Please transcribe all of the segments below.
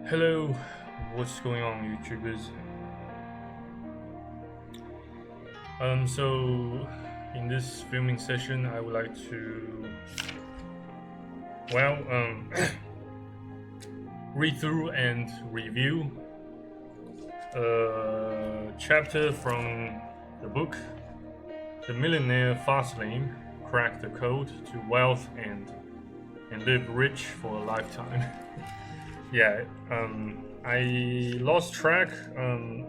Hello, what's going on, YouTubers? So in this filming session, I would like to, read through and review a chapter from the book, The Millionaire Fastlane: Crack the Code to Wealth and Live Rich for a Lifetime. Yeah, I lost track on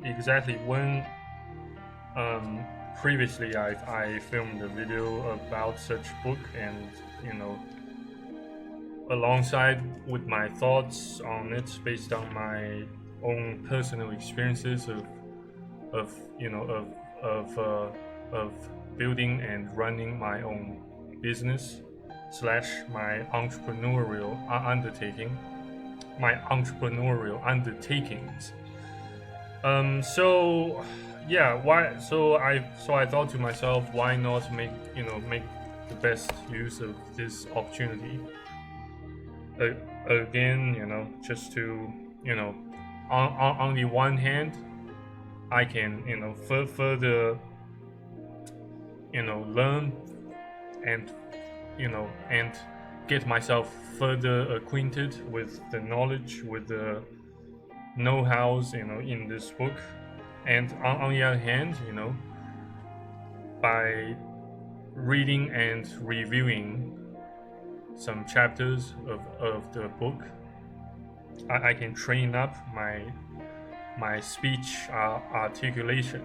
exactly when previously I filmed a video about such book, and alongside with my thoughts on it based on my own personal experiences of you know of building and running my own business slash my entrepreneurial undertakings. So yeah, why? So I thought to myself, why not make the best use of this opportunity? Again, just to on the one hand, I can further learn and and get myself further acquainted with the knowledge, with the know-hows in this book, and on the other hand, by reading and reviewing some chapters of the book, I can train up my speech articulation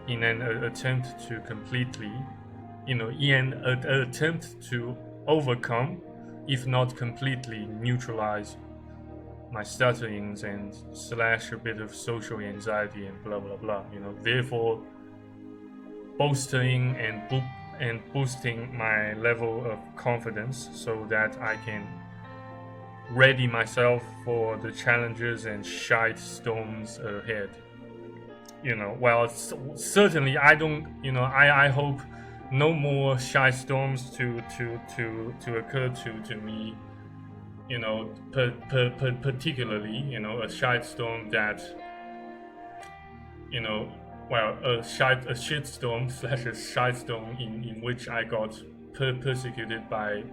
in an attempt to completely in an attempt to overcome, if not completely neutralize, my stutterings and slash a bit of social anxiety and blah blah blah. Therefore bolstering and boosting my level of confidence so that I can ready myself for the challenges and shite storms ahead. Certainly I don't. I hope no more shite storms to occur to me. Particularly, a shite storm that, a shit storm slash a shite storm in which I got persecuted by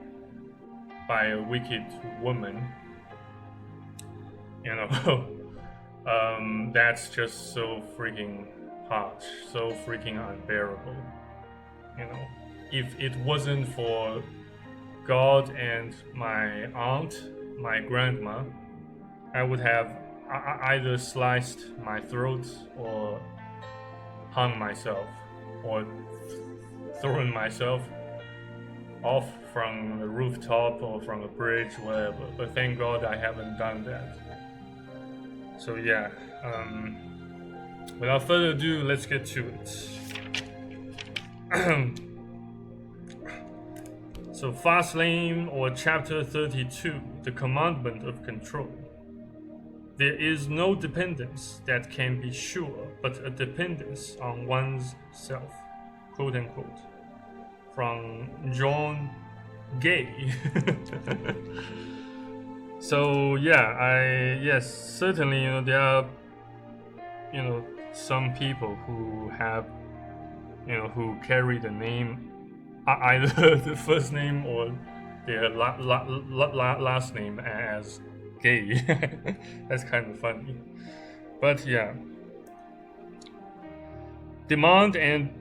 a wicked woman. That's just so freaking harsh, so freaking unbearable. If it wasn't for God and my aunt, my grandma, I would have either sliced my throat or hung myself or thrown myself off from the rooftop or from a bridge, whatever. But thank God I haven't done that. So yeah, without further ado, let's get to it. So Fastlane, or Chapter 32, The Commandment of Control. There is no dependence that can be sure, but a dependence on one's self, quote unquote, from John Gay. So yeah, yes, certainly, there are, some people who have, who carry the name, either the first name or their last name as Gay. That's kind of funny. But yeah, demand and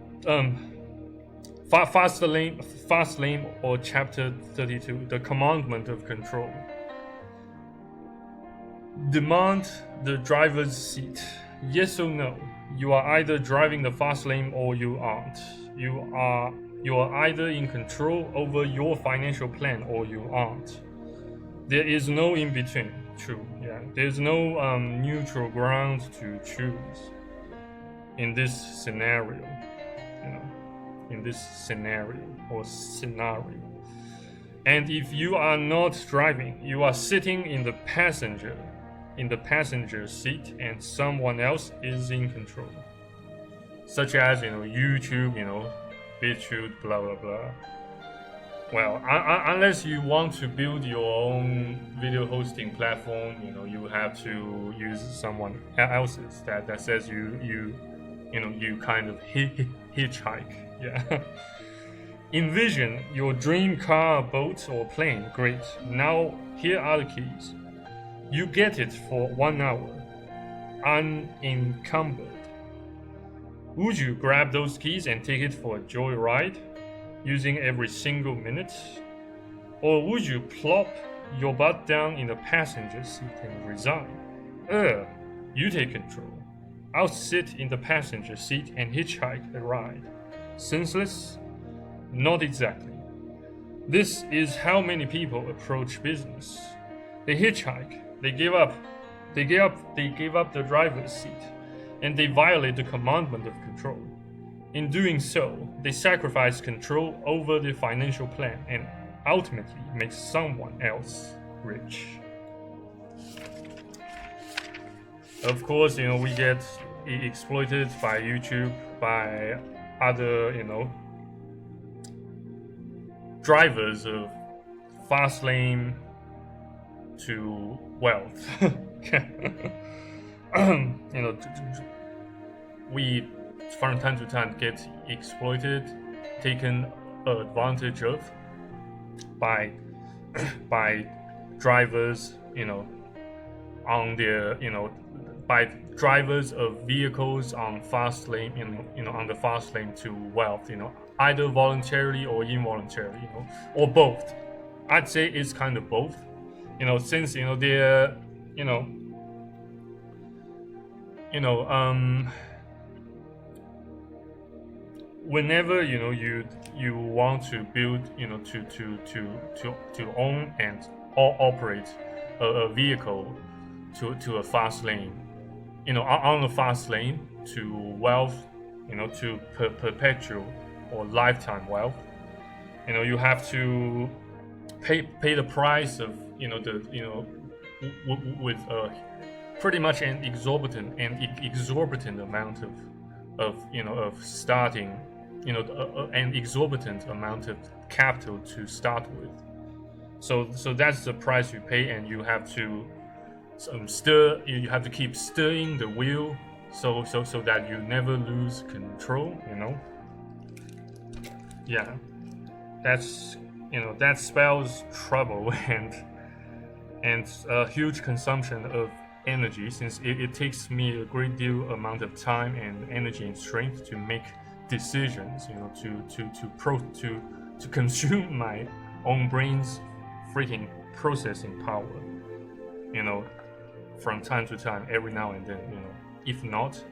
Fastlane, or Chapter 32, The Commandment of Control. Demand the driver's seat. Yes or no? You are either driving the fast lane or you aren't. You are either in control over your financial plan or you aren't. There is no in between. True. Yeah. There's no neutral ground to choose in this scenario. In this scenario. And if you are not driving, you are sitting in the passenger seat, and someone else is in control, such as YouTube, BitChute, blah blah blah, well, unless you want to build your own video hosting platform, you have to use someone else's that says you kind of hitchhike. Yeah. Envision your dream car, boat, or plane. Great. Now here are the keys. You get it for 1 hour, unencumbered. Would you grab those keys and take it for a joyride, using every single minute? Or would you plop your butt down in the passenger seat and resign? You take control. I'll sit in the passenger seat and hitchhike the ride. Senseless? Not exactly. This is how many people approach business. They hitchhike, they give up the driver's seat, and they violate the commandment of control. In doing so, they sacrifice control over the financial plan and ultimately make someone else rich. Of course, we get exploited by YouTube, by other, drivers of fastlane to wealth. We from time to time get exploited, taken advantage of by drivers, on their, by drivers of vehicles on fast lane, on the fast lane to wealth, either voluntarily or involuntarily, or both. I'd say it's kind of both, since they're, whenever you want to build, to own and operate a vehicle to a fast lane, on the fast lane to wealth, to perpetual or lifetime wealth, you have to pay the price of with pretty much an exorbitant amount of starting, an exorbitant amount of capital to start with. So that's the price you pay, and you have to you have to keep stirring the wheel so that you never lose control. Yeah, that's that spells trouble and a huge consumption of energy, since it takes me a great deal amount of time and energy and strength to make decisions, to consume my own brain's freaking processing power, from time to time, every now and then, if not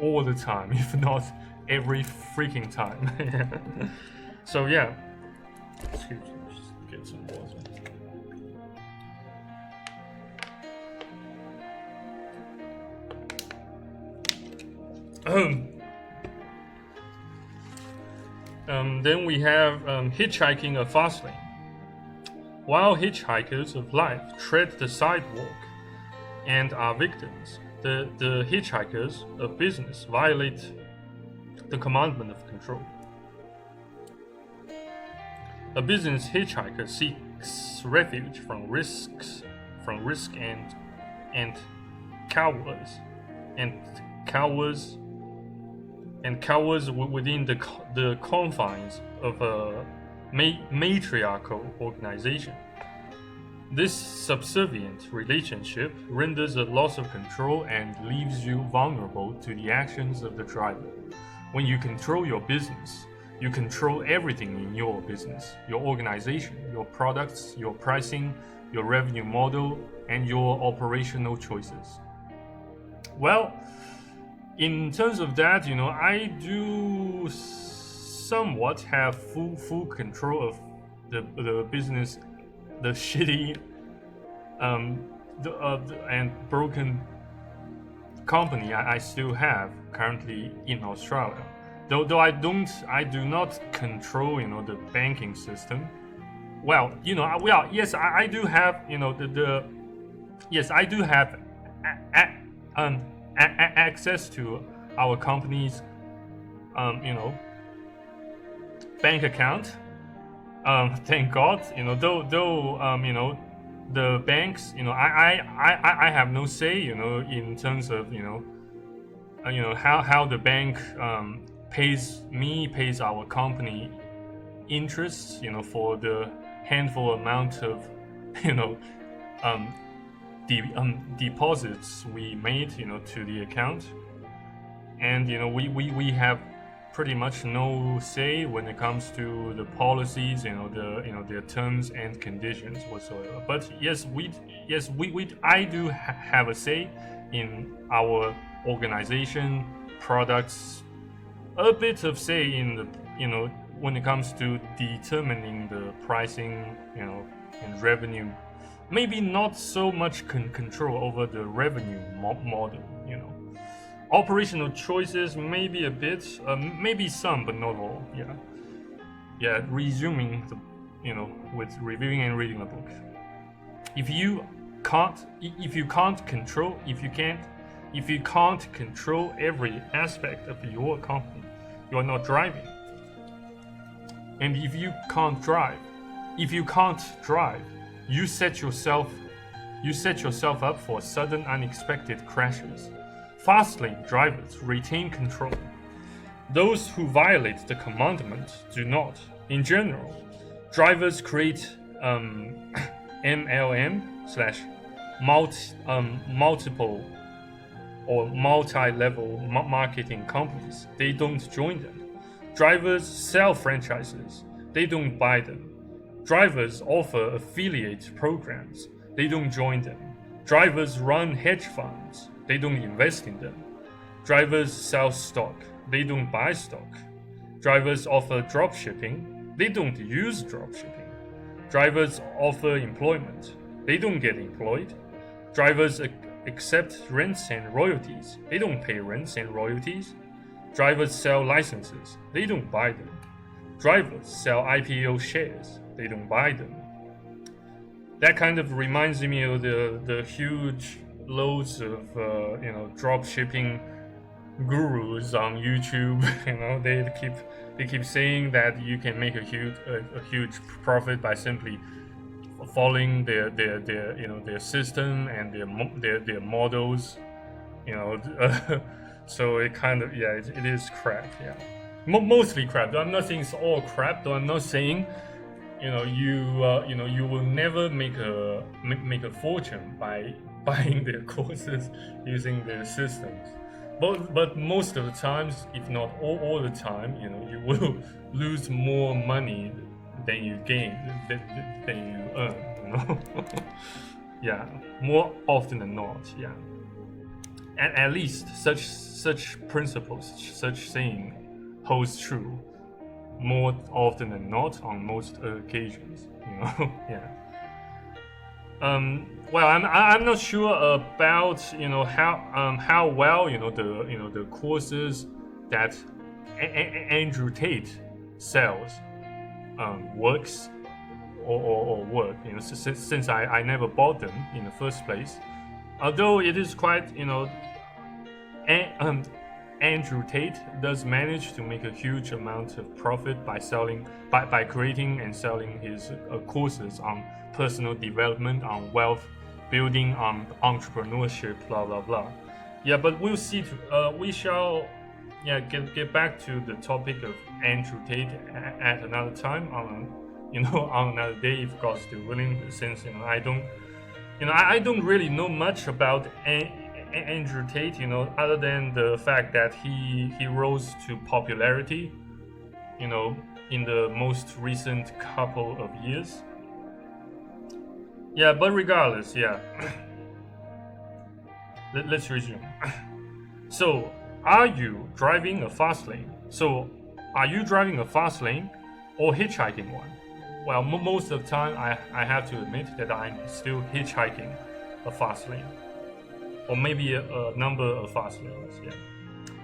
all the time, if not every freaking time. So yeah, excuse me, just get some water. Then we have hitchhiking a fast lane. While hitchhikers of life tread the sidewalk and are victims, the hitchhikers of business violate the commandment of control. A business hitchhiker seeks refuge from risk and cowers within the confines of a matriarchal organization. This subservient relationship renders a loss of control and leaves you vulnerable to the actions of the driver. When you control your business, you control everything in your business: your organization, your products, your pricing, your revenue model, and your operational choices. Well, in terms of that, I do somewhat have full control of the business, the shitty and broken company I still have currently in Australia. Though I do not control the banking system. Well, yes, I do have yes, I do have access to our company's bank account, Thank God, though the banks, I have no say, in terms of, how the bank pays our company interest, for the handful amount of, you know, um, deposits we made, to the account. And we have pretty much no say when it comes to the policies, their terms and conditions whatsoever. But yes, I do have a say in our organization, products, a bit of say in the when it comes to determining the pricing, and revenue. Maybe not so much control over the revenue model, Operational choices, maybe a bit, maybe some, but not all. Yeah. Resuming with reviewing and reading a book. If you can't control every aspect of your company, you are not driving. And if you can't drive, you set yourself up for sudden, unexpected crashes. Fastlane drivers retain control. Those who violate the commandment do not. In general, drivers create multiple or multi-level marketing companies. They don't join them. Drivers sell franchises. They don't buy them. Drivers offer affiliate programs. They don't join them. Drivers run hedge funds. They don't invest in them. Drivers sell stock. They don't buy stock. Drivers offer dropshipping. They don't use dropshipping. Drivers offer employment. They don't get employed. Drivers accept rents and royalties. They don't pay rents and royalties. Drivers sell licenses. They don't buy them. Drivers sell IPO shares. They don't buy them. That kind of reminds me of the huge loads of drop shipping gurus on YouTube. They keep saying that you can make a huge profit by simply following their system and their models. So it kind of it is crap. Mostly crap. I'm not saying it's all crap. Though I'm not saying you will never make a fortune by buying their courses using their systems. But most of the times, if not all the time, you will lose more money than you gain, than you earn. Yeah, more often than not. Yeah, and at least such principles, such saying holds true more often than not on most occasions. Yeah. Well, I'm not sure about how well the courses that Andrew Tate sells works or work. Since I never bought them in the first place. Although it is quite Andrew Tate does manage to make a huge amount of profit by creating and selling his courses on personal development, on wealth building, on entrepreneurship, blah blah blah. Yeah, but we'll see. We shall get back to the topic of Andrew Tate at another time on another day if God's still willing. Since I don't really know much about Andrew Tate, other than the fact that he rose to popularity, in the most recent couple of years. Yeah, but regardless, let's resume. So, are you driving a fast lane? Are you driving a fast lane or hitchhiking one? Well, most of the time, I have to admit that I'm still hitchhiking a fast lane. Or maybe a number of fast lanes. Yeah.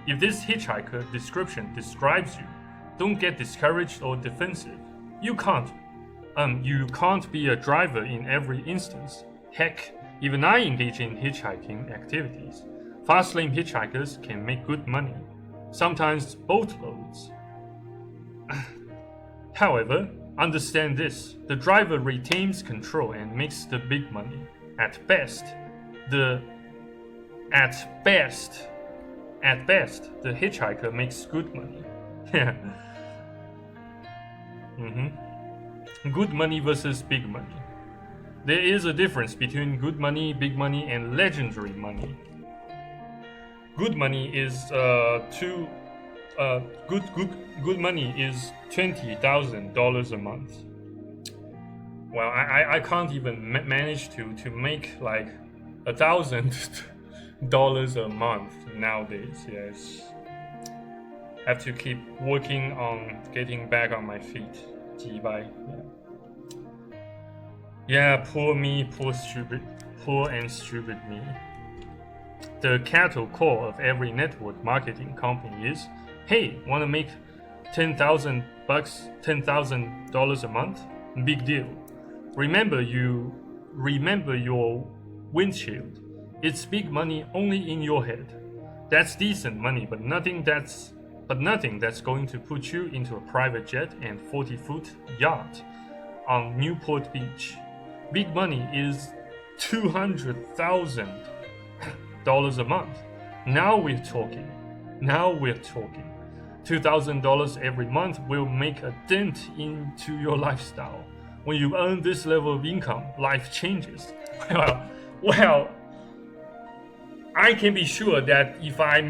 If this hitchhiker description describes you, don't get discouraged or defensive. You can't be a driver in every instance. Heck, even I engage in hitchhiking activities. Fast lane hitchhikers can make good money, sometimes boatloads. However, Understand this: the driver retains control and makes the big money. At best, the hitchhiker makes good money. Good money versus big money. There is a difference between good money, big money, and legendary money. Good money is good money is $20,000 a month. Well, I can't even manage to make like $1,000 a month nowadays. Yes, have to keep working on getting back on my feet. Yeah, poor me, poor and stupid me. The cattle call of every network marketing company is, "Hey, want to make $10,000 a month? Big deal. Remember your windshield. It's big money only in your head. That's decent money, but nothing that's going to put you into a private jet and 40-foot yacht on Newport Beach. Big money is $200,000 a month. Now we're talking. $2,000 every month will make a dent into your lifestyle. When you earn this level of income, life changes." Well, I can be sure that if I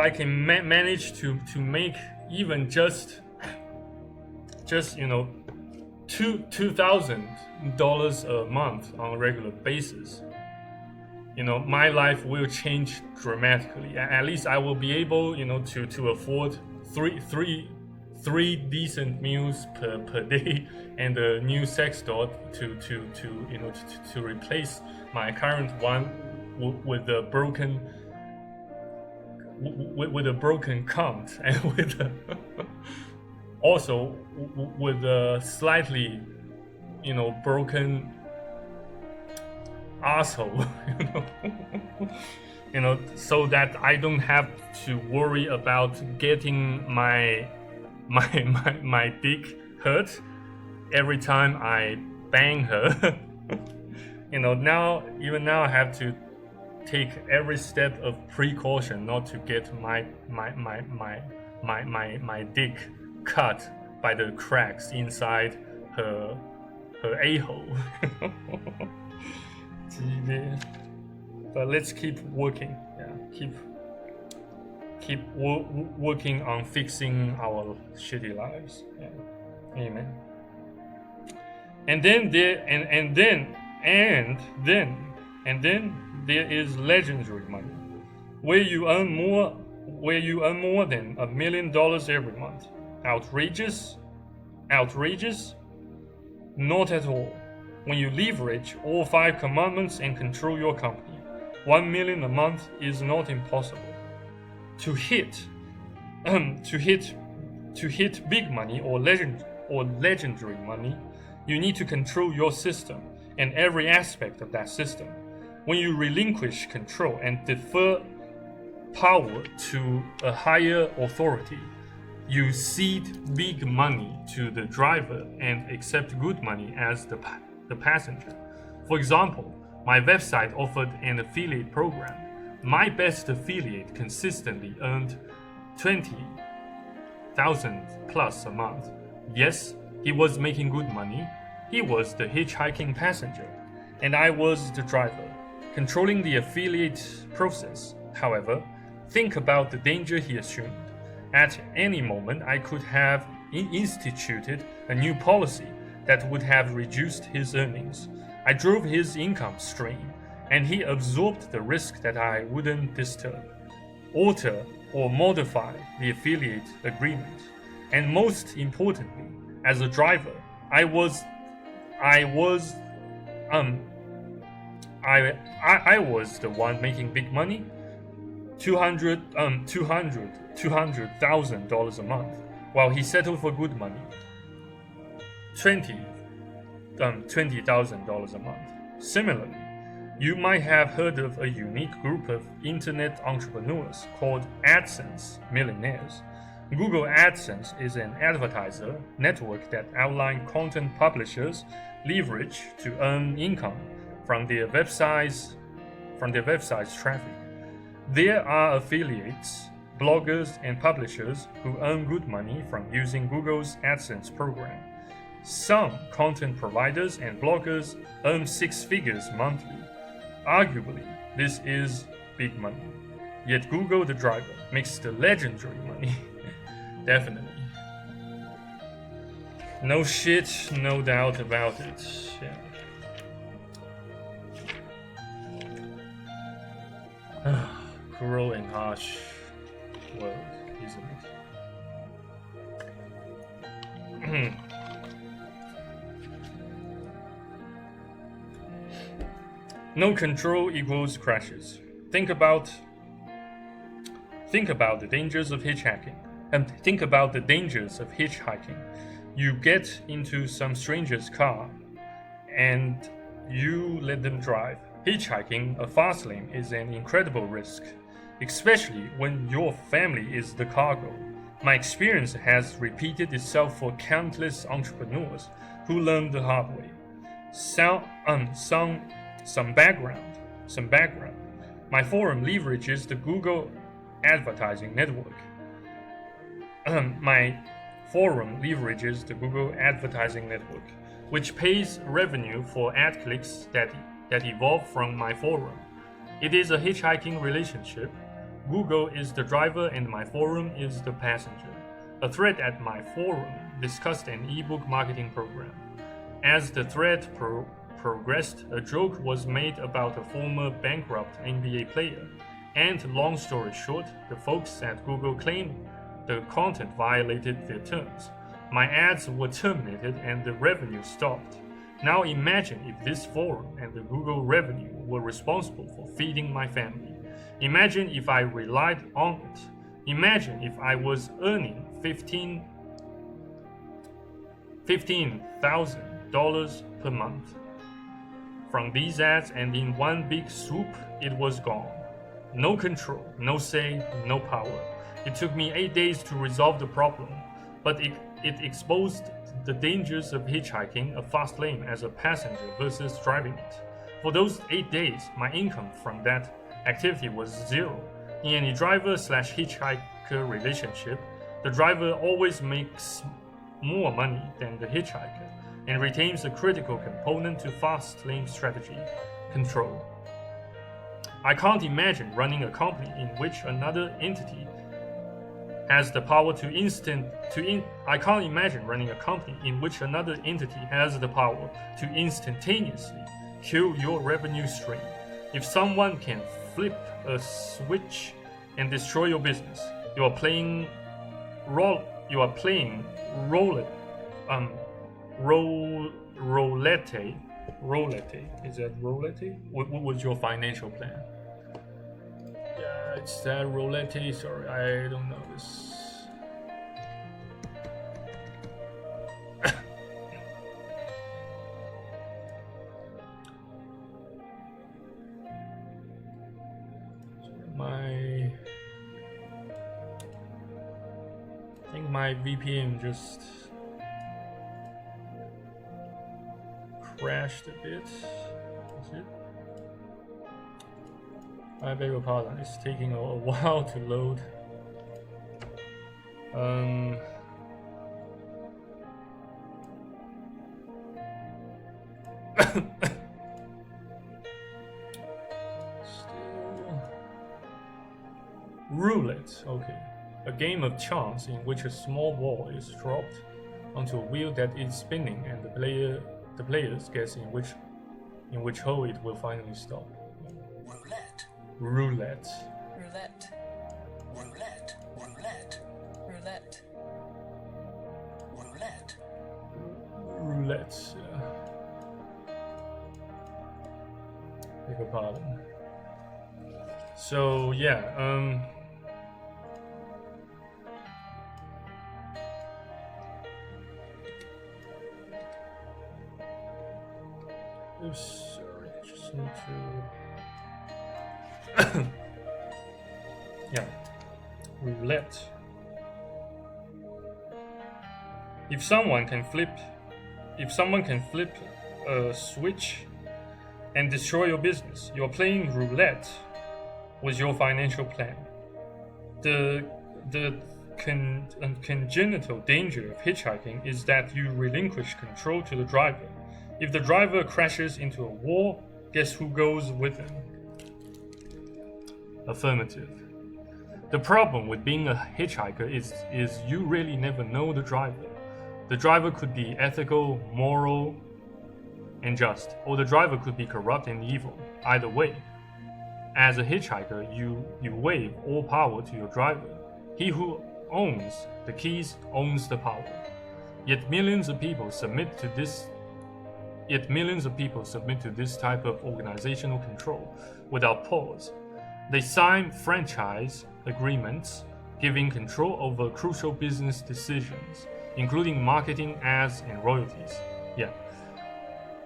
can manage to make even just $2,000 a month on a regular basis, my life will change dramatically. At least I will be able, to afford three decent meals per day and a new sex doll to replace my current one with a broken count and also with a slightly broken asshole, so that I don't have to worry about getting my dick hurt every time I bang her. Now I have to take every step of precaution not to get my dick cut by the cracks inside her a-hole. But let's keep working. Keep working on fixing our shitty lives. Amen. And then there is legendary money, where you earn more than $1 million every month. Outrageous? Not at all. When you leverage all 5 commandments and control your company, $1 million a month is not impossible. To hit big money or legendary money, you need to control your system and every aspect of that system. When you relinquish control and defer power to a higher authority, you cede big money to the driver and accept good money as the passenger. For example, my website offered an affiliate program. My best affiliate consistently earned $20,000 plus a month. Yes, he was making good money. He was the hitchhiking passenger, and I was the driver, controlling the affiliate process. However, think about the danger he assumed. At any moment, I could have instituted a new policy that would have reduced his earnings. I drove his income stream, and he absorbed the risk that I wouldn't disturb, alter, or modify the affiliate agreement. And most importantly, as a driver, I was the one making big money, $200,000 a month, while he settled for good money, $20,000 a month. Similarly, you might have heard of a unique group of internet entrepreneurs called AdSense millionaires. Google AdSense is an advertiser network that outlines content publishers leverage to earn income from their websites traffic. There are affiliates, bloggers, and publishers who earn good money from using Google's AdSense program. Some content providers and bloggers earn 6 figures monthly. Arguably, this is big money. Yet Google, the driver, makes the legendary money. Definitely. No shit, no doubt about it. Yeah. Cruel and harsh world, isn't it? No control equals crashes. Think about the dangers of hitchhiking. And think about the dangers of hitchhiking. You get into some stranger's car and you let them drive. Hitchhiking a fast lane is an incredible risk, especially when your family is the cargo. My experience has repeated itself for countless entrepreneurs who learned the hard way. Some background. My forum leverages the Google advertising network. Which pays revenue for ad clicks that evolve from my forum. It is a hitchhiking relationship. Google is the driver and my forum is the passenger. A thread at my forum discussed an ebook marketing program. As the thread progressed, a joke was made about a former bankrupt NBA player. And long story short, the folks at Google claimed the content violated their terms. My ads were terminated and the revenue stopped. Now imagine if this forum and the Google revenue were responsible for feeding my family. Imagine if I relied on it. Imagine if I was earning $15,000 per month from these ads, and in one big swoop, it was gone. No control, no say, no power. It took me 8 days to resolve the problem, but it exposed the dangers of hitchhiking a fast lane as a passenger versus driving it. For those 8 days, my income from that activity was zero. In any driver/hitchhiker relationship, the driver always makes more money than the hitchhiker and retains a critical component to fast lane strategy: control. I can't imagine running a company in which another entity has the power to instantaneously kill your revenue stream. If someone can flip a switch and destroy your business, you are playing roulette. Is that roulette? What was your financial plan? Yeah, it's that roulette. Sorry, I don't know this. I think my VPN just crashed a bit. Is it? I beg your pardon, it's taking a while to load. Still. Roulette, okay. A game of chance in which a small ball is dropped onto a wheel that is spinning, and the players guess in which hole it will finally stop. Roulette. Roulette. Roulette. Roulette. Roulette. Roulette. Roulette. Roulette. Beg your pardon. So yeah, oops, sorry, just need to yeah, roulette. If someone can flip a switch and destroy your business, you're playing roulette with your financial plan. The congenital danger of hitchhiking is that you relinquish control to the driver. If the driver crashes into a wall, guess who goes with him? Affirmative. The problem with being a hitchhiker is you really never know the driver. The driver could be ethical, moral, and just, or the driver could be corrupt and evil. Either way, as a hitchhiker, you waive all power to your driver. He who owns the keys owns the power. Yet millions of people submit to this type of organizational control without pause. They sign franchise agreements giving control over crucial business decisions, including marketing, ads, and royalties. Yeah.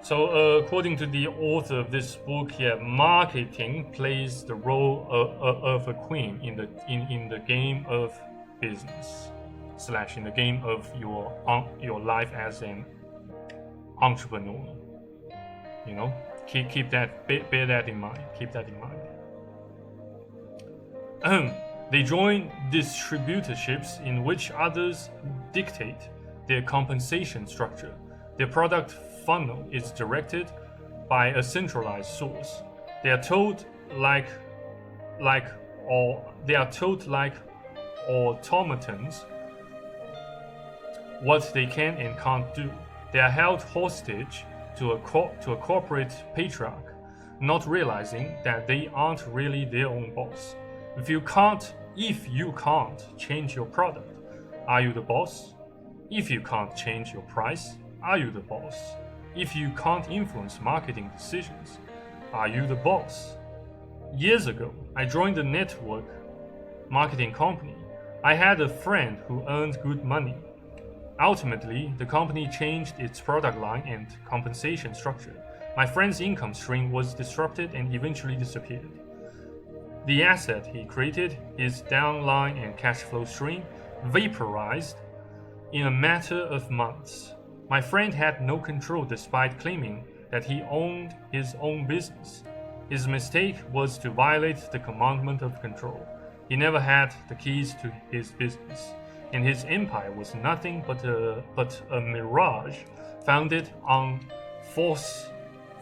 So according to the author of this book, marketing plays the role of a queen in the game of business / in the game of your life as an entrepreneur. You know, keep that, bear that in mind. Keep that in mind. They join distributorships in which others dictate their compensation structure. Their product funnel is directed by a centralized source. They are told like automatons what they can and can't do. They are held hostage to a corporate patriarch, not realizing that they aren't really their own boss. If you can't change your product, are you the boss? If you can't change your price, are you the boss? If you can't influence marketing decisions, are you the boss? Years ago, I joined a network marketing company. I had a friend who earned good money. Ultimately, the company changed its product line and compensation structure. My friend's income stream was disrupted and eventually disappeared. The asset he created, his downline and cash flow stream, vaporized in a matter of months. My friend had no control despite claiming that he owned his own business. His mistake was to violate the commandment of control. He never had the keys to his business, and his empire was nothing but a mirage founded on false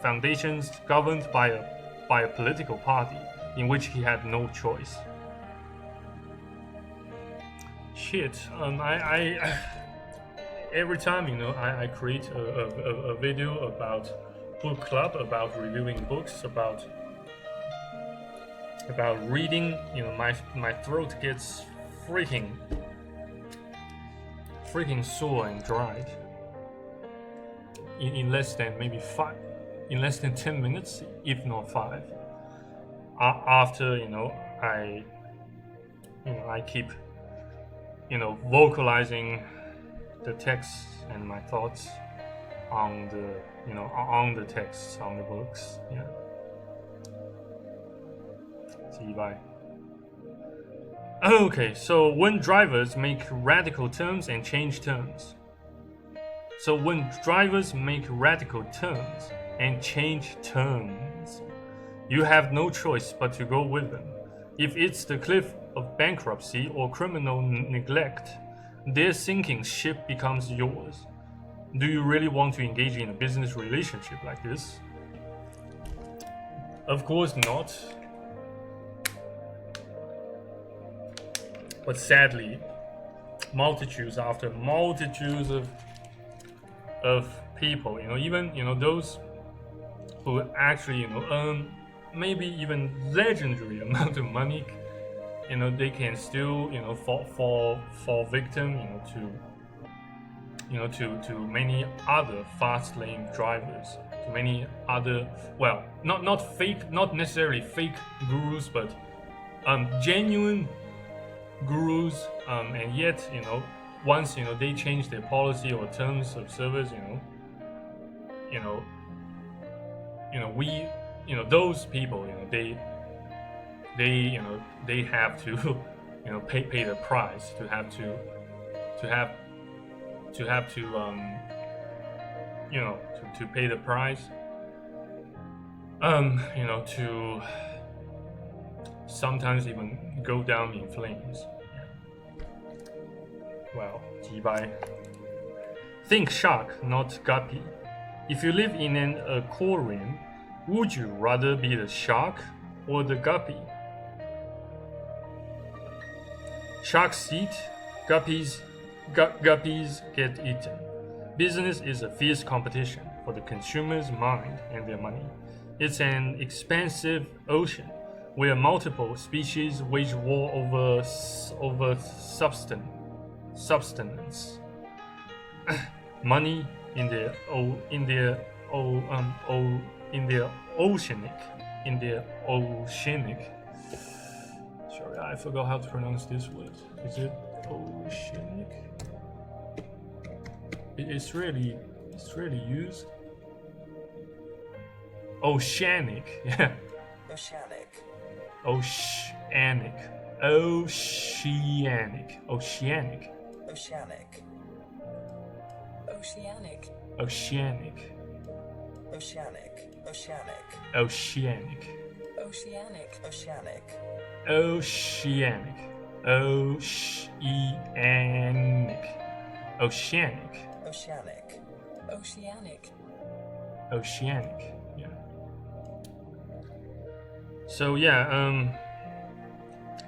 foundations, governed by a political party in which he had no choice. Shit, I every time I create a video about book club, about reviewing books, about reading, my throat gets freaking sore and dried in less than 10 minutes, if not 5. After I keep vocalizing the text and my thoughts on the texts on the books. Yeah. See, bye. Okay, so when drivers make radical turns and change turns. You have no choice but to go with them. If it's the cliff of bankruptcy or criminal neglect, their sinking ship becomes yours. Do you really want to engage in a business relationship like this? Of course not. But sadly, multitudes after multitudes of people, even those who actually earn maybe even legendary amount of money, they can still fall victim to many other fast lane drivers, to many other, well, not necessarily fake gurus, but genuine gurus, and yet once they change their policy or terms of service, those people, they have to pay the price to have to have to you know, to pay the price, you know, to sometimes even go down in flames. Well, 击败. Think shark, not guppy. If you live in an aquarium, would you rather be the shark or the guppy? Sharks eat, guppies get eaten. Business is a fierce competition for the consumer's mind and their money. It's an expansive ocean where multiple species wage war over substance. Money in their oceanic. Sorry, I forgot how to pronounce this word. Is it oceanic? It's really used. Oceanic, yeah. Oceanic. Oceanic. Oceanic. Oceanic. Oceanic. Oceanic. Oceanic. Oceanic. Oceanic. Oceanic. Oceanic. Oceanic. Oceanic. Oceanic. Oceanic. Oceanic. Oceanic. Oceanic. Yeah. So yeah,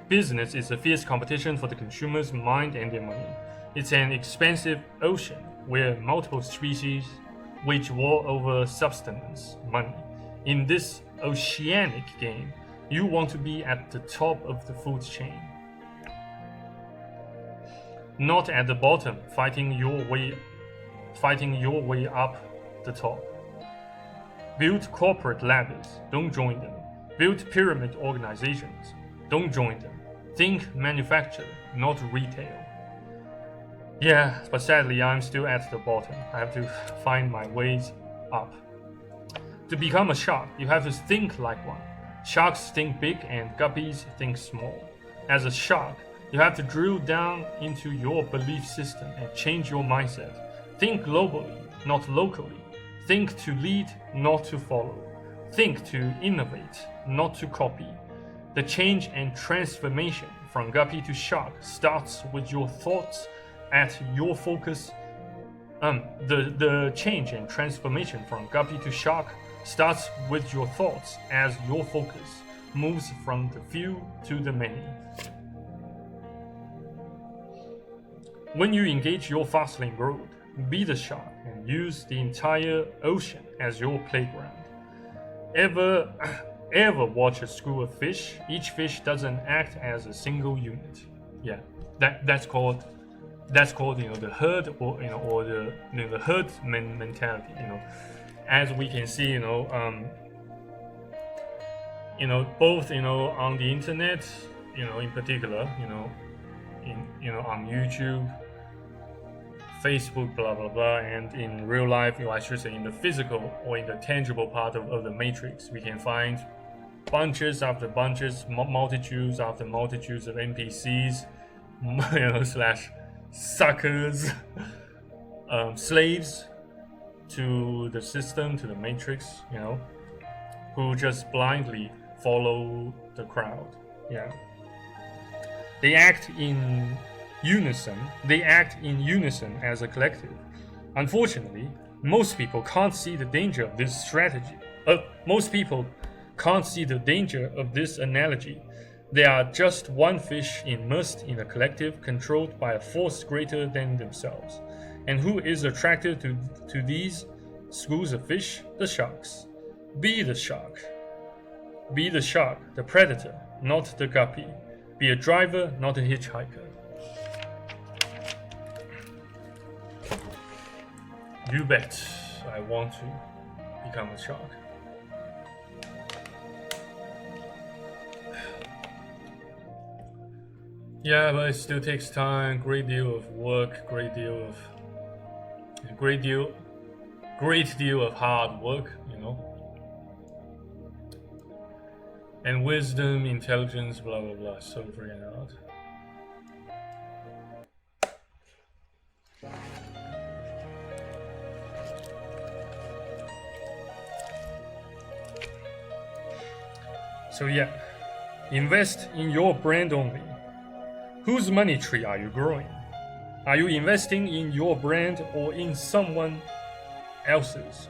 business is a fierce competition for the consumer's mind and their money. It's an expansive ocean where multiple species wage war over substance, money. In this oceanic game, you want to be at the top of the food chain, not at the bottom, fighting your way up the top. Build corporate ladders, don't join them. Build pyramid organizations, don't join them. Think manufacture, not retail. Yeah, but sadly I'm still at the bottom. I have to find my ways up. To become a shark, you have to think like one. Sharks think big and guppies think small. As a shark, you have to drill down into your belief system and change your mindset. Think globally, not locally. Think to lead, not to follow. Think to innovate, not to copy. The change and transformation from guppy to shark starts with your thoughts at your focus. The change and transformation from guppy to shark starts with your thoughts as your focus moves from the few to the many. When you engage your fastlane road, be the shark and use the entire ocean as your playground. Ever watch a school of fish? Each fish doesn't act as a single unit. Yeah, that's called the herd or the herd mentality. As we can see, both on the internet, in particular, on YouTube, Facebook, blah blah blah, and in real life, I should say in the physical or in the tangible part of the matrix, we can find bunches after bunches, multitudes after multitudes of NPCs, slash suckers, slaves to the system, to the matrix, who just blindly follow the crowd. Yeah. They act in unison as a collective. Unfortunately, most people can't see the danger of this strategy. Most people can't see the danger of this analogy. They are just one fish immersed in a collective controlled by a force greater than themselves. And who is attracted to these schools of fish? The sharks. Be the shark. Be the shark, the predator, not the guppy. Be a driver, not a hitchhiker. You bet I want to become a shark. Yeah, but it still takes time, great deal of work, great deal of hard work, and wisdom, intelligence, blah blah blah, so freaking hard. So yeah, invest in your brand only. Whose money tree are you growing? Are you investing in your brand or in someone else's?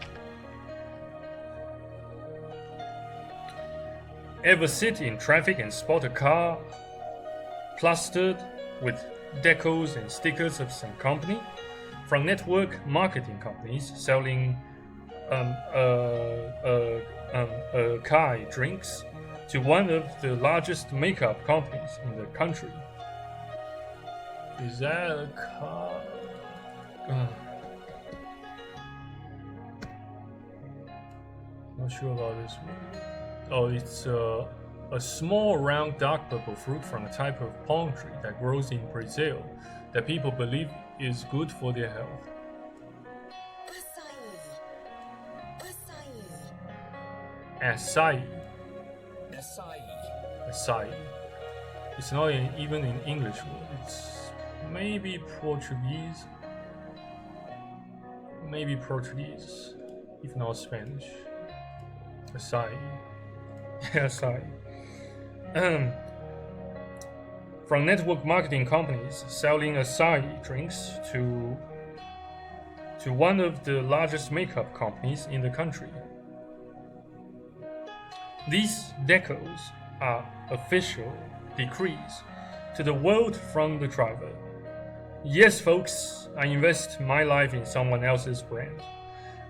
Ever sit in traffic and spot a car plastered with decals and stickers of some company? From network marketing companies selling Kai drinks to one of the largest makeup companies in the country. Is that a car? Not sure about this one. Oh, it's a small, round, dark purple fruit from a type of palm tree that grows in Brazil that people believe is good for their health. Acai. Acai. It's not even an English word. It's maybe Portuguese. Maybe Portuguese, if not Spanish. Acai. Acai. From network marketing companies selling acai drinks to one of the largest makeup companies in the country. These decals are official decrees to the world from the driver. Yes, folks, I invest my life in someone else's brand.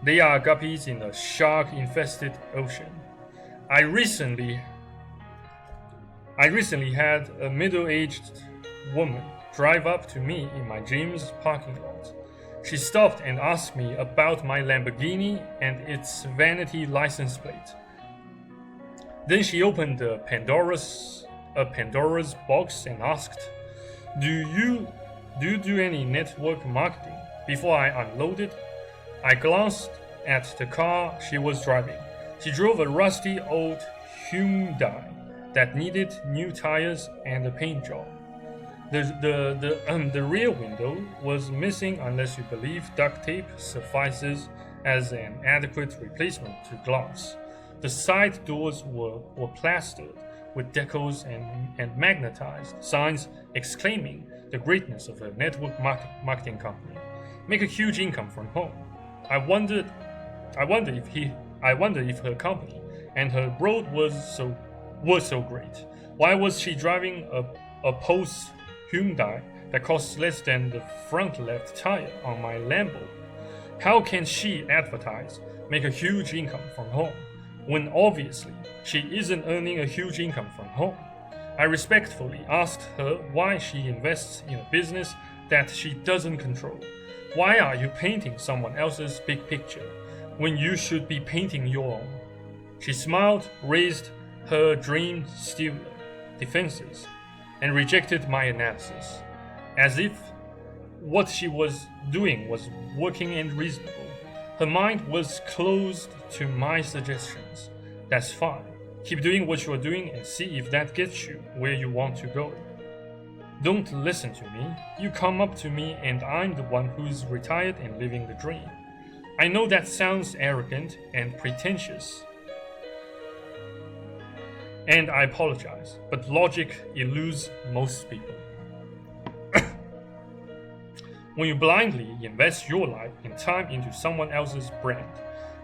They are guppies in a shark-infested ocean. I recently had a middle-aged woman drive up to me in my gym's parking lot. She stopped and asked me about my Lamborghini and its vanity license plate. Then she opened a Pandora's box and asked, Do you do any network marketing? Before I unloaded, I glanced at the car she was driving. She drove a rusty old Hyundai that needed new tires and a paint job. The rear window was missing unless you believe duct tape suffices as an adequate replacement to glass. The side doors were plastered with decals and magnetized signs exclaiming the greatness of a network marketing company. Make a huge income from home. I wondered if her company and her road was so great. Why was she driving a Post Hyundai that costs less than the front left tire on my Lambo? How can she advertise, make a huge income from home, when obviously she isn't earning a huge income from home? I respectfully asked her why she invests in a business that she doesn't control. Why are you painting someone else's big picture when you should be painting your own? She smiled, raised her dream steel defenses, and rejected my analysis, as if what she was doing was working and reasonable. Her mind was closed to my suggestions. That's fine. Keep doing what you're doing and see if that gets you where you want to go. Don't listen to me. You come up to me and I'm the one who's retired and living the dream. I know that sounds arrogant and pretentious, and I apologize, but logic eludes most people. When you blindly invest your life and time into someone else's brand,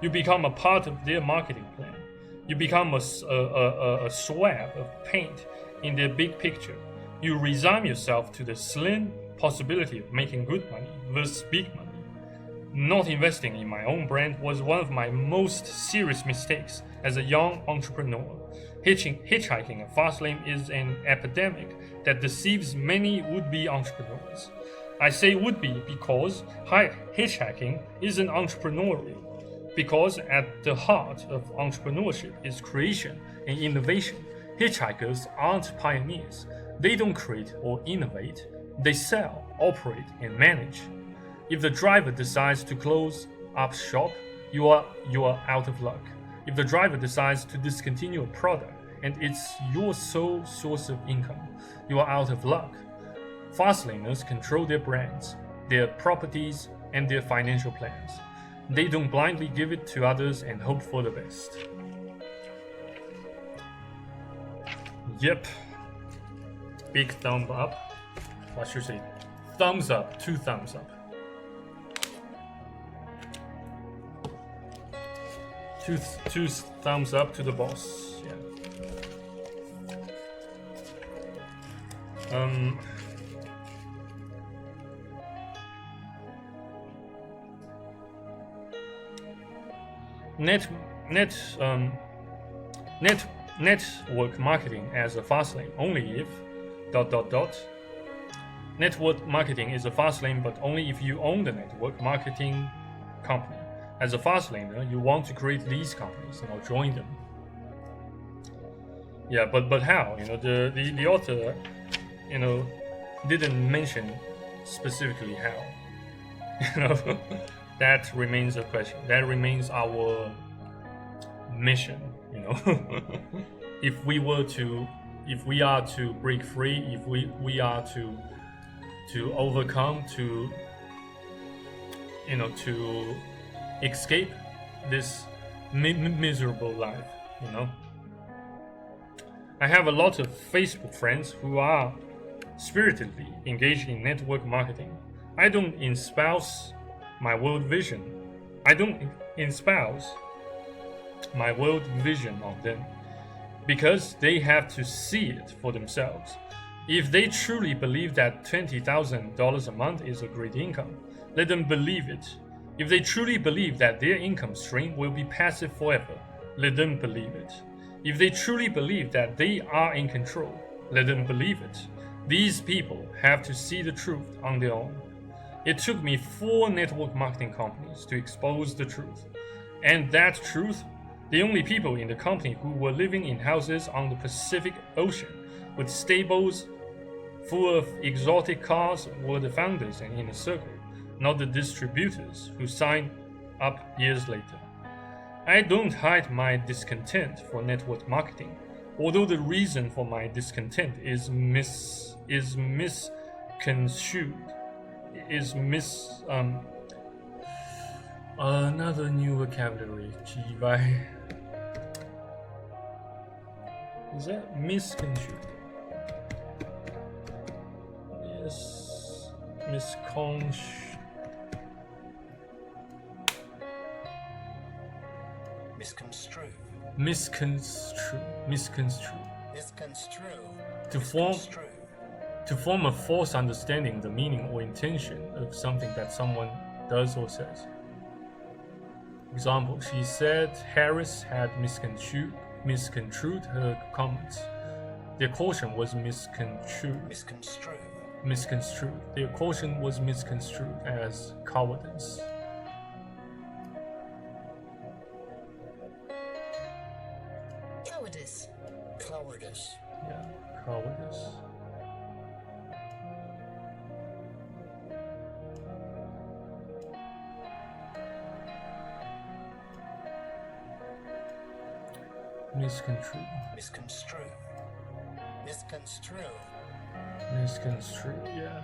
you become a part of their marketing plan. You become a swab of paint in their big picture. You resign yourself to the slim possibility of making good money versus big money. Not investing in my own brand was one of my most serious mistakes as a young entrepreneur. Hitchhiking a fastlane is an epidemic that deceives many would-be entrepreneurs. I say would-be because hitchhiking isn't entrepreneurial, because at the heart of entrepreneurship is creation and innovation. Hitchhikers aren't pioneers. They don't create or innovate. They sell, operate, and manage. If the driver decides to close up shop, you are out of luck. If the driver decides to discontinue a product and it's your sole source of income, you are out of luck. Fastlaners control their brands, their properties, and their financial plans. They don't blindly give it to others and hope for the best. Yep. Big thumb up. I should say thumbs up, 2 thumbs up. Two thumbs up to the boss. Yeah. Network marketing as a fastlane only if ... Network marketing is a fastlane, but only if you own the network marketing company. As a fastlaner, you want to create these companies, join them. Yeah, but how? The author, didn't mention specifically how. That remains a question. That remains our mission. If we are to break free, if we are to overcome, to escape this miserable life, I have a lot of Facebook friends who are spiritedly engaged in network marketing. I don't espouse my world vision. I don't espouse my world vision on them, because they have to see it for themselves. If they truly believe that $20,000 a month is a great income, let them believe it. If they truly believe that their income stream will be passive forever, let them believe it. If they truly believe that they are in control, let them believe it. These people have to see the truth on their own. It took me 4 network marketing companies to expose the truth. And that truth, the only people in the company who were living in houses on the Pacific Ocean with stables full of exotic cars were the founders and inner circle, not the distributors who signed up years later. I don't hide my discontent for network marketing, although the reason for my discontent is misconstrued. Another new vocabulary. Is that misconstrued? Yes, misconstrued. To form a false understanding the meaning or intention of something that someone does or says. Example, she said Harris had misconstrued her comments. Their caution was misconstrued. Their caution was misconstrued as cowardice. Cowardice. Yeah, cowardice. Misconstrue, yeah.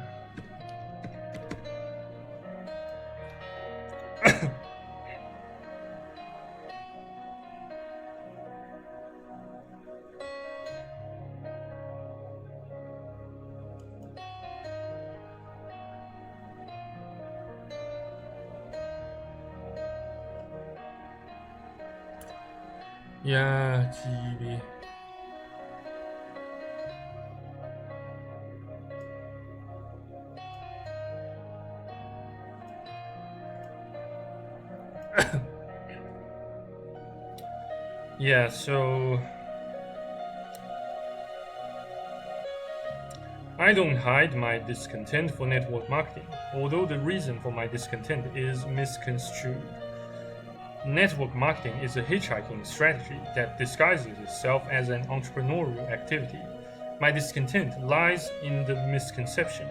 Yeah, TV. Yeah, so I don't hide my discontent for network marketing, although the reason for my discontent is misconstrued. Network marketing is a hitchhiking strategy that disguises itself as an entrepreneurial activity. My discontent lies in the misconception.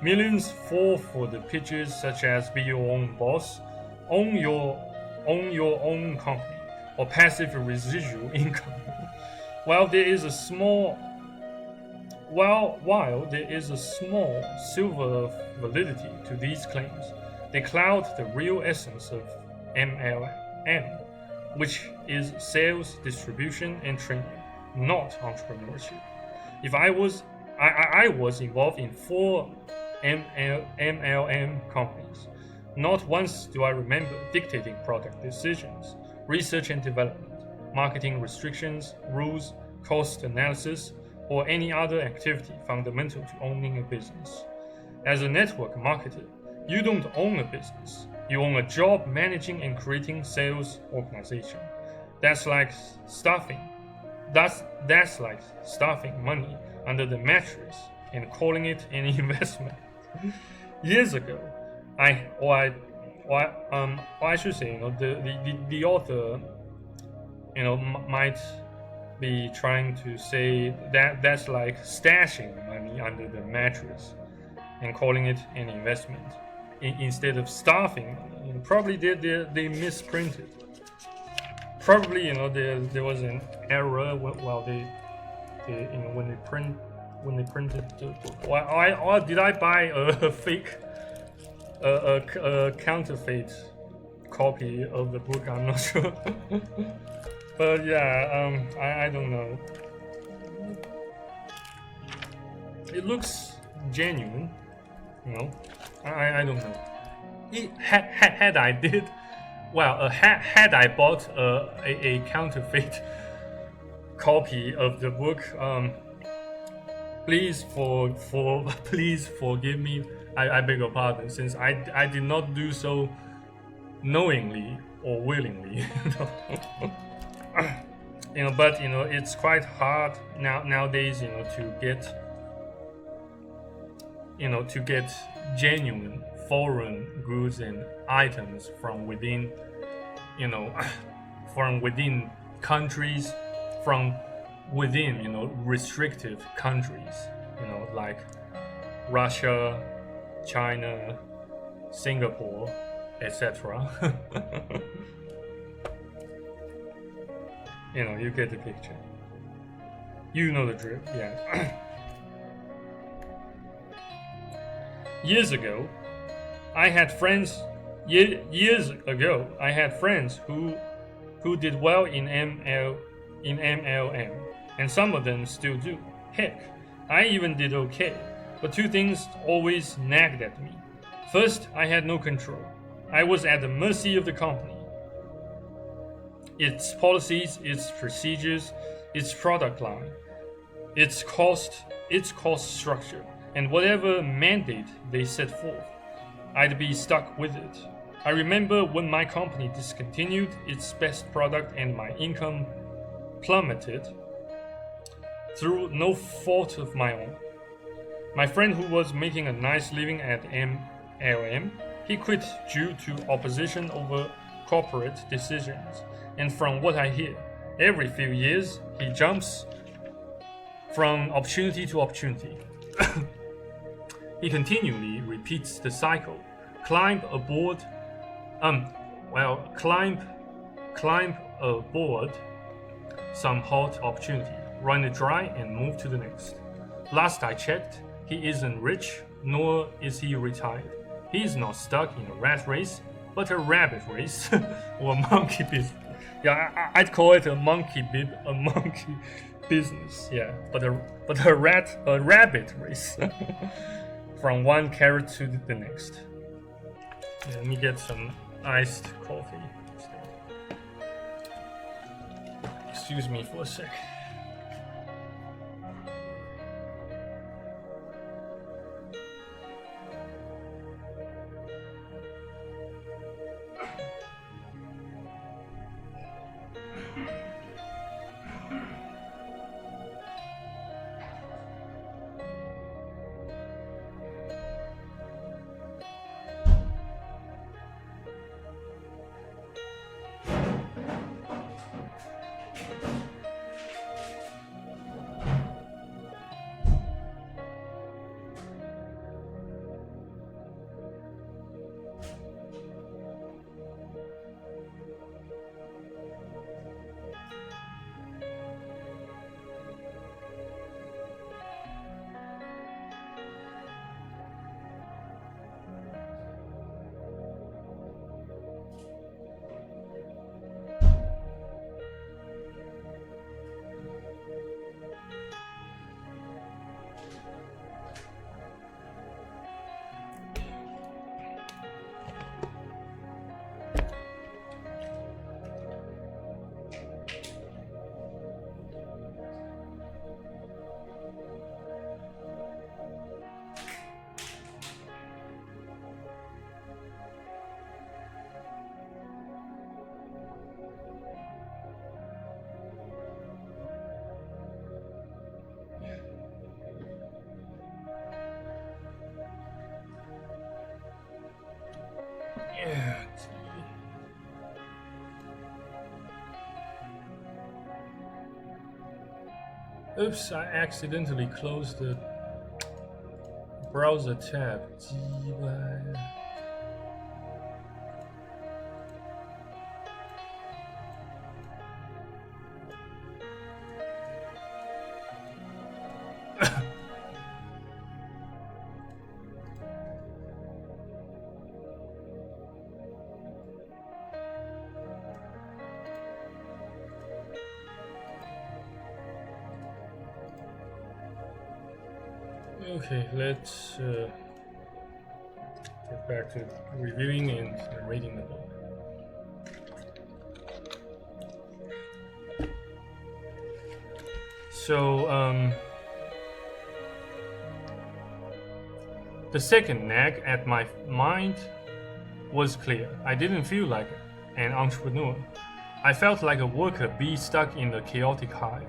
Millions fall for the pitches such as be your own boss, own your own company, or passive residual income. While there is a small silver of validity to these claims, they cloud the real essence of MLM, which is sales, distribution, and training, not entrepreneurship. If I was involved in 4 MLM companies. Not once do I remember dictating product decisions, research and development, marketing restrictions, rules, cost analysis, or any other activity fundamental to owning a business. As a network marketer, you don't own a business. You own a job managing and creating sales organization. That's like stuffing. That's like stuffing money under the mattress and calling it an investment. Years ago, I should say, the author, might be trying to say that that's like stashing money under the mattress and calling it an investment instead of stuffing money. Probably they misprinted. Probably there was an error while they when they printed the book. Or did I buy a fake a counterfeit copy of the book? I'm not sure. But yeah, I don't know. It looks genuine, I don't know. Had I did, well, had I bought a counterfeit copy of the book, please please forgive me. I beg your pardon, since I did not do so knowingly or willingly. But it's quite hard nowadays, to get genuine foreign goods and items from within, from within countries, from within, restrictive countries, like Russia, China, Singapore, etc. You get the picture. You know the drill, yeah. Years ago, I had friends who did well in MLM, and some of them still do. Heck, I even did okay, but two things always nagged at me. First, I had no control. I was at the mercy of the company. Its policies, its procedures, its product line, its cost structure, and whatever mandate they set forth, I'd be stuck with it. I remember when my company discontinued its best product and my income plummeted through no fault of my own. My friend, who was making a nice living at MLM, he quit due to opposition over corporate decisions. And from what I hear, every few years he jumps from opportunity to opportunity. He continually repeats the cycle. Climb aboard some hot opportunity, run it dry and move to the next. Last I checked, he isn't rich, nor is he retired. He is not stuck in a rat race, but a rabbit race or a monkey business. Yeah, I'd call it a monkey business. Yeah, but a rabbit race from one carrot to the next. Yeah, let me get some iced coffee. Excuse me for a sec. Yeah. Oops, I accidentally closed the browser tab. 鸡巴。Okay, let's get back to reviewing and reading the book. So, the second nag at my mind was clear. I didn't feel like an entrepreneur. I felt like a worker bee stuck in a chaotic hive.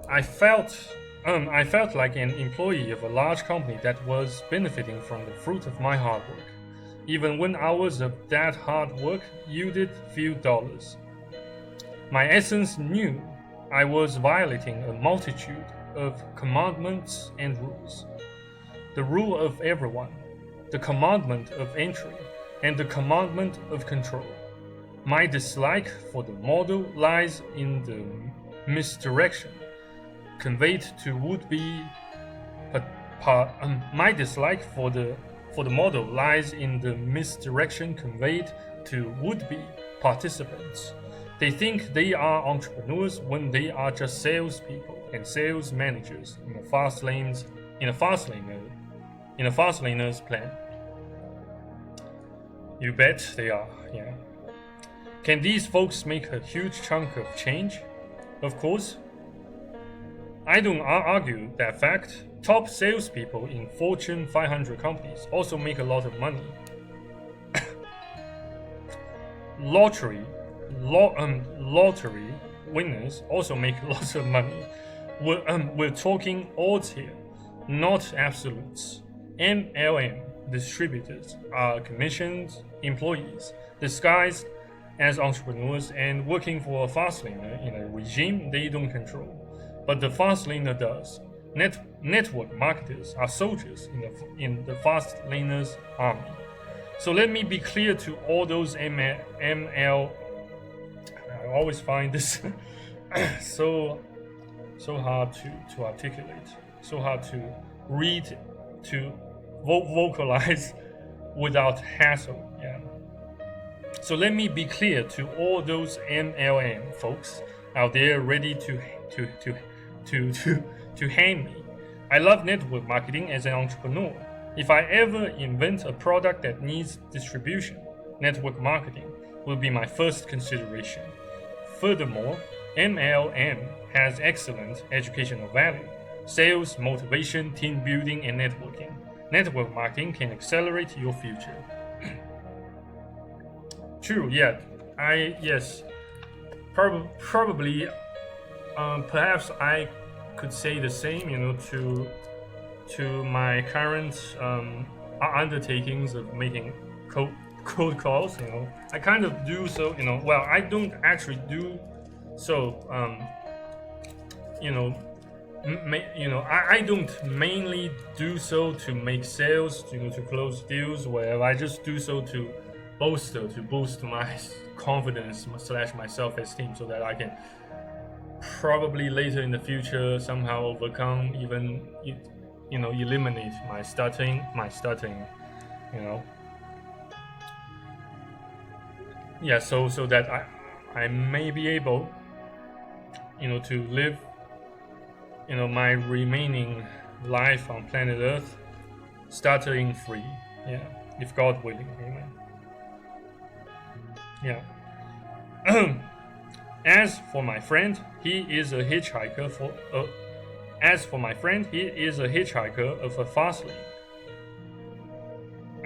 I felt like an employee of a large company that was benefiting from the fruit of my hard work, even when hours of that hard work yielded few dollars. My essence knew I was violating a multitude of commandments and rules. The rule of everyone, the commandment of entry, and the commandment of control. My dislike for the model lies in the misdirection conveyed to would-be my dislike for the model lies in the misdirection conveyed to would-be participants. They think they are entrepreneurs when they are just salespeople and sales managers in a fastlaner's plan. You bet they are, yeah. Can these folks make a huge chunk of change? Of course. I don't argue that fact. Top salespeople in Fortune 500 companies also make a lot of money. Lottery winners also make lots of money. We're talking odds here, not absolutes. MLM distributors are commissioned employees disguised as entrepreneurs and working for a fastlaner in a regime they don't control. But the fastlaner does. Network marketers are soldiers in the fastlaner's army. So let me be clear to all those ML. I always find this so hard to articulate, so hard to read, to vocalize without hassle. Yeah. So let me be clear to all those MLM folks out there ready to hang me. I love network marketing as an entrepreneur. If I ever invent a product that needs distribution, network marketing will be my first consideration. Furthermore, MLM has excellent educational value: sales, motivation, team building, and networking. Network marketing can accelerate your future. True, yeah. Probably, perhaps I could say the same, to my current undertakings of making cold calls. I kind of do so. Well, I don't actually do so. I don't mainly do so to make sales, to close deals. Where I just do so to boost my confidence / my self-esteem, so that I can probably later in the future somehow overcome, even eliminate my stuttering. Yeah, so that I may be able, to live, my remaining life on planet Earth stuttering free. Yeah, if God willing, amen. Yeah. As for my friend, he is a hitchhiker of a fast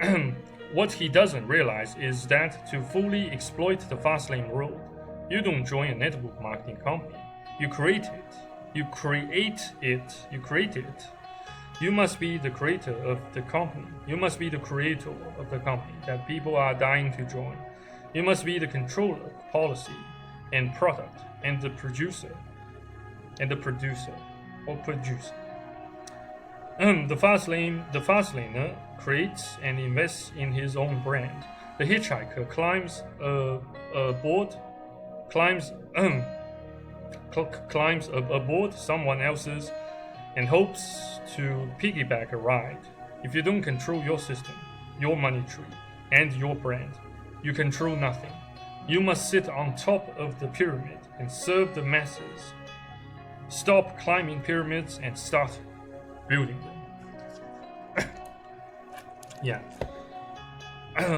lane. What he doesn't realize is that to fully exploit the fast lane road, you don't join a network marketing company. You create it. You must be the creator of the company. You must be the creator of the company that people are dying to join. You must be the controller of policy and product and the producer or producer. The fastlaner creates and invests in his own brand. The hitchhiker climbs aboard someone else's and hopes to piggyback a ride. If you don't control your system, your money tree, and your brand, you control nothing. You must sit on top of the pyramid and serve the masses. Stop climbing pyramids and start building them. Yeah.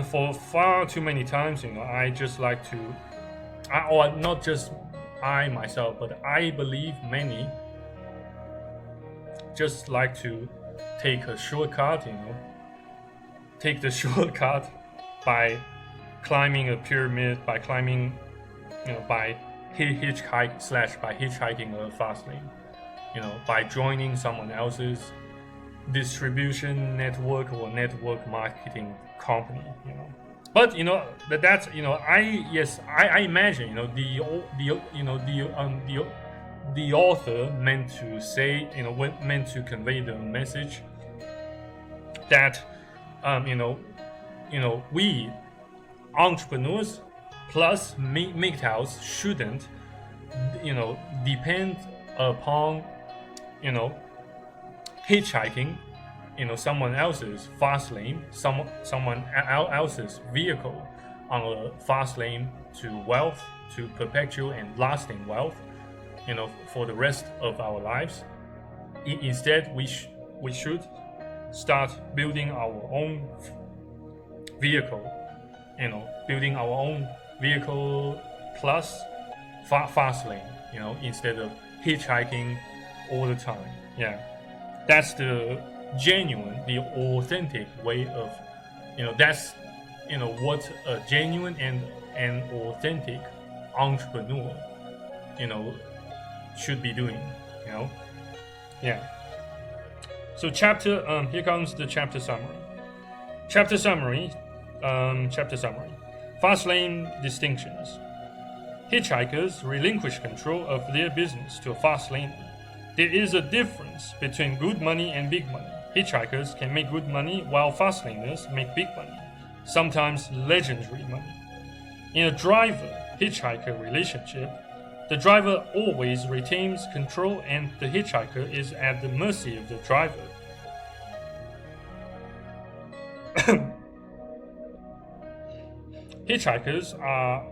For far too many times, I just like to, or not just I myself, but I believe many just like to take a shortcut, take the shortcut by climbing a pyramid, by climbing, by hitchhiking a fast lane, by joining someone else's distribution network or network marketing company, But that's I imagine the author meant to say meant to convey the message that we entrepreneurs plus mgtows shouldn't depend upon hitchhiking someone else's fast lane, someone else's vehicle on a fast lane to wealth, to perpetual and lasting wealth, for the rest of our lives. Instead, we should start building our own vehicle, building our own vehicle plus fast lane, instead of hitchhiking all the time. Yeah, that's the genuine, the authentic way of, that's what a genuine and authentic entrepreneur, should be doing. Yeah. So here comes the chapter summary. Chapter summary. Fast lane distinctions. Hitchhikers relinquish control of their business to a fast laner. There is a difference between good money and big money. Hitchhikers can make good money while fastlaners make big money, sometimes legendary money. In a driver-hitchhiker relationship, the driver always retains control and the hitchhiker is at the mercy of the driver. Hitchhikers are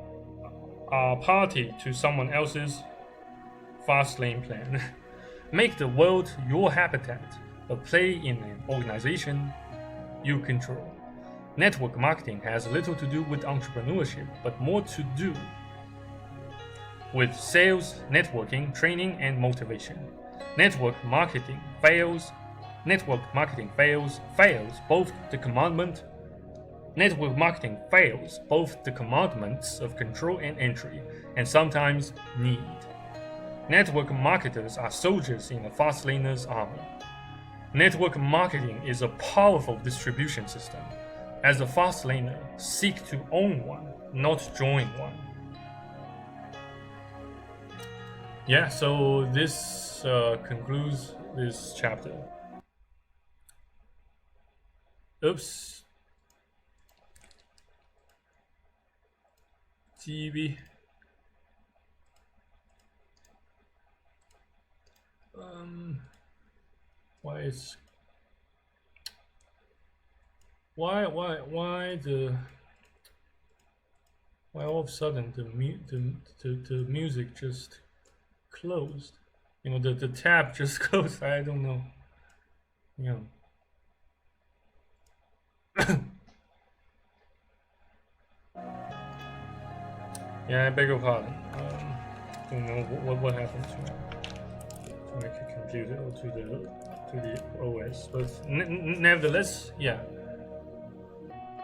party to someone else's fast lane plan. Make the world your habitat, but play in an organization you control. Network marketing has little to do with entrepreneurship, but more to do with sales, networking, training, and motivation. Network marketing fails both the commandment. Network marketing fails both the commandments of control and entry, and sometimes need. Network marketers are soldiers in a fast laner's army. Network marketing is a powerful distribution system. As a fast laner, seek to own one, not join one. Yeah, so this concludes this chapter. Oops. GB. Why all of a sudden the music just closed? The tab just closed. I don't know. Yeah, I beg your pardon. Don't know what happened to my computer or to the OS, but nevertheless, yeah.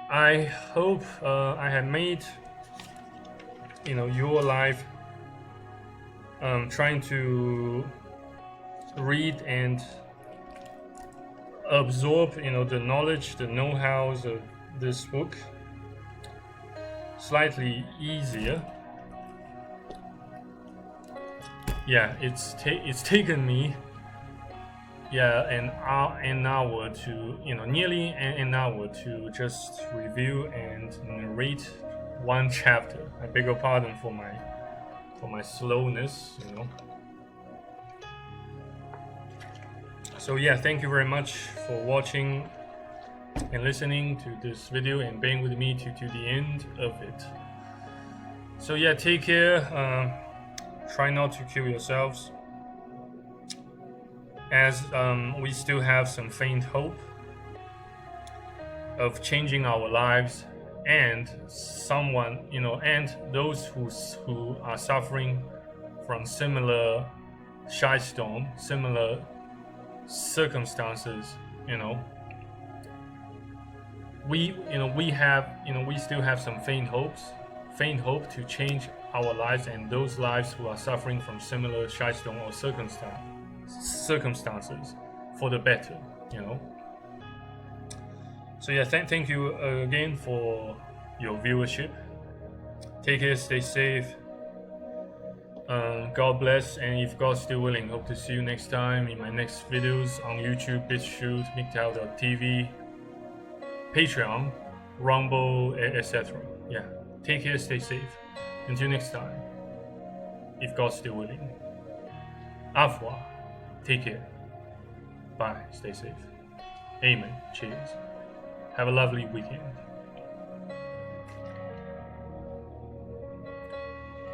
I hope I have made your life trying to read and absorb, the knowledge, the know-hows of this book slightly easier. Yeah, it's taken me an hour to nearly an hour to just review and narrate one chapter. I beg your pardon for my slowness, So yeah, thank you very much for watching and listening to this video and being with me to the end of it. So yeah, take care. Try not to kill yourselves, as we still have some faint hope of changing our lives, and someone, and those who are suffering from similar shitstorm, similar circumstances, we still have some faint hope to change our lives, and those lives who are suffering from similar shitstorm or circumstances for the better, So yeah, thank you again for your viewership. Take care, stay safe. God bless, and if God's still willing, hope to see you next time in my next videos on YouTube, BitChute, mgtow.tv, Patreon, Rumble, etc. Yeah, take care, stay safe. Until next time, if God's still willing. Au revoir. Take care. Bye. Stay safe. Amen. Cheers. Have a lovely weekend.